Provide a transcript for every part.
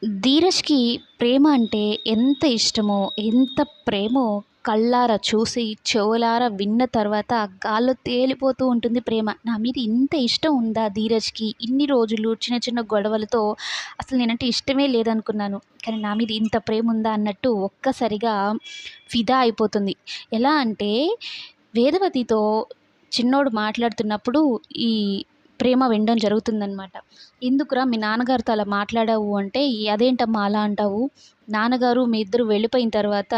ధీరజ్‌కి ప్రేమ అంటే ఎంత ఇష్టమో, ఎంత ప్రేమో కళ్ళారా చూసి, చెవులారా విన్న తర్వాత గాల్లో తేలిపోతూ ఉంటుంది ప్రేమ. నా మీద ఇంత ఇష్టం ఉందా ధీరజ్‌కి? ఇన్ని రోజులు చిన్న చిన్న గొడవలతో అసలు నేనంటే ఇష్టమే లేదనుకున్నాను. కానీ నా మీద ఇంత ప్రేముందా అన్నట్టు ఒక్కసారిగా ఫిదా అయిపోతుంది. ఎలా అంటే వేదవతితో చిన్నోడు మాట్లాడుతున్నప్పుడు ఈ ప్రేమ వినడం జరుగుతుందనమాట. "ఎందుకురా మీ నాన్నగారితో అలా మాట్లాడావు" అంటే, "అదేంటమ్మా అలా అంటావు? నాన్నగారు మీ ఇద్దరు వెళ్ళిపోయిన తర్వాత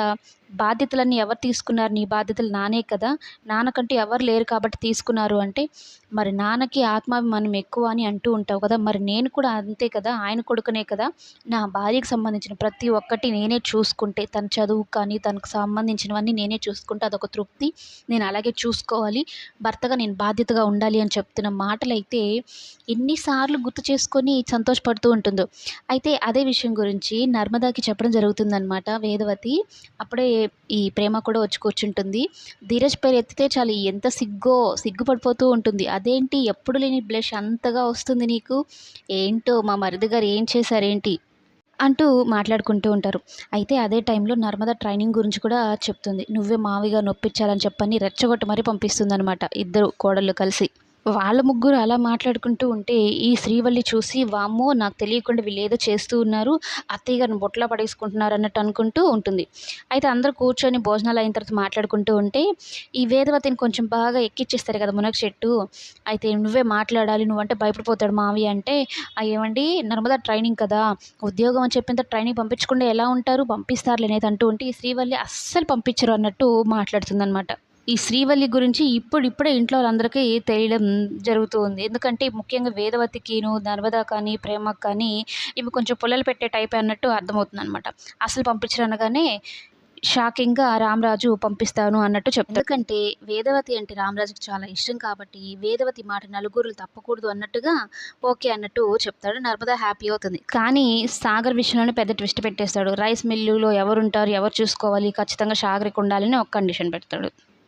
బాధ్యతలన్నీ ఎవరు తీసుకున్నారు? నీ బాధ్యతలు నానే కదా! నాన్నకంటూ ఎవరు లేరు కాబట్టి తీసుకున్నారు" అంటే, "మరి నాన్నకి ఆత్మాభిమానం ఎక్కువ అని అంటూ ఉంటావు కదా! మరి నేను కూడా అంతే కదా! ఆయన కొడుకునే కదా! నా భార్యకి సంబంధించిన ప్రతి ఒక్కటి నేనే చూసుకుంటే, తన చదువు కానీ, తనకు సంబంధించినవన్నీ నేనే చూసుకుంటే అదొక తృప్తి. నేను అలాగే చూసుకోవాలి. భర్తగా నేను బాధ్యతగా ఉండాలి" అని చెప్తున్న మాటలైతే ఎన్ని సార్లు గుర్తు చేసుకొని సంతోషపడుతూ ఉంటుందో. అయితే అదే విషయం గురించి నర్మదాకి చెప్పడం జరుగుతుందనమాట వేదవతి. అప్పుడే ఈ ప్రేమ కూడా వచ్చి కూర్చుంటుంది. ధీరజ్ పేరు ఎత్తితే చాలు ఎంత సిగ్గుపడిపోతూ ఉంటుంది. "అదేంటి ఎప్పుడు లేని బ్లష్ అంతగా వస్తుంది నీకు? ఏంటో మా మరిది గారు ఏం చేశారేంటి?" అంటూ మాట్లాడుకుంటూ ఉంటారు. అయితే అదే టైంలో నర్మద ట్రైనింగ్ గురించి కూడా చెప్తుంది. "నువ్వే మావయ్య గారిని ఒప్పించాలని" చెప్పని రెచ్చగొట్టి మరీ పంపిస్తుందనమాట ఇద్దరు కోడళ్ళు కలిసి. వాళ్ళ ముగ్గురు అలా మాట్లాడుకుంటూ ఉంటే, ఈ శ్రీవల్లి చూసి వామ్మో! నాకు తెలియకుండా వీళ్ళేదో చేస్తూ ఉన్నారు. అత్తయ్య గారిని బుట్టలో పడేసుకుంటున్నారు అన్నట్టు అనుకుంటూ ఉంటుంది. అయితే అందరూ కూర్చొని భోజనాలు అయిన తర్వాత మాట్లాడుకుంటూ ఉంటే, ఈ వేదవతిని కొంచెం బాగా ఎక్కిచ్చేస్తారు కదా! మునగ చెట్టు. అయితే "నువ్వే మాట్లాడాలి. నువ్వంటే భయపడిపోతాడు మావయ్య" అంటే, "ఏవండీ నర్మదా ట్రైనింగ్ కదా! ఉద్యోగం అని చెప్పినంత ట్రైనింగ్ పంపించకుండా ఎలా ఉంటారు? పంపిస్తారులే" అనేది అంటూ ఉంటే, ఈ శ్రీవల్లి అస్సలు పంపించరు అన్నట్టు మాట్లాడుతుందనమాట. ఈ శ్రీవల్లి గురించి ఇప్పుడిప్పుడే ఇంట్లో వాళ్ళందరికీ తెలియడం జరుగుతూ ఉంది. ఎందుకంటే ముఖ్యంగా వేదవతికిను, నర్మదా కానీ, ప్రేమకి కానీ ఇవి కొంచెం పుల్లలు పెట్టే టైపే అన్నట్టు అర్థమవుతుందనమాట. అసలు పంపించరు అనగానే షాకింగ్‌గా రామరాజు పంపిస్తాను అన్నట్టు చెప్తాడు. ఎందుకంటే వేదవతి అంటే రామరాజుకి చాలా ఇష్టం కాబట్టి వేదవతి మాట నలుగురిలో తప్పకూడదు అన్నట్టుగా ఓకే అన్నట్టు చెప్తాడు. నర్మదా హ్యాపీ అవుతుంది. కానీ సాగర్ విషయంలోనే పెద్ద ట్విస్ట్ పెట్టేస్తాడు. రైస్ మిల్లులో ఎవరుంటారు? ఎవరు చూసుకోవాలి? ఖచ్చితంగా సాగర్‌కి ఉండాలని ఒక కండిషన్ పెడతాడు.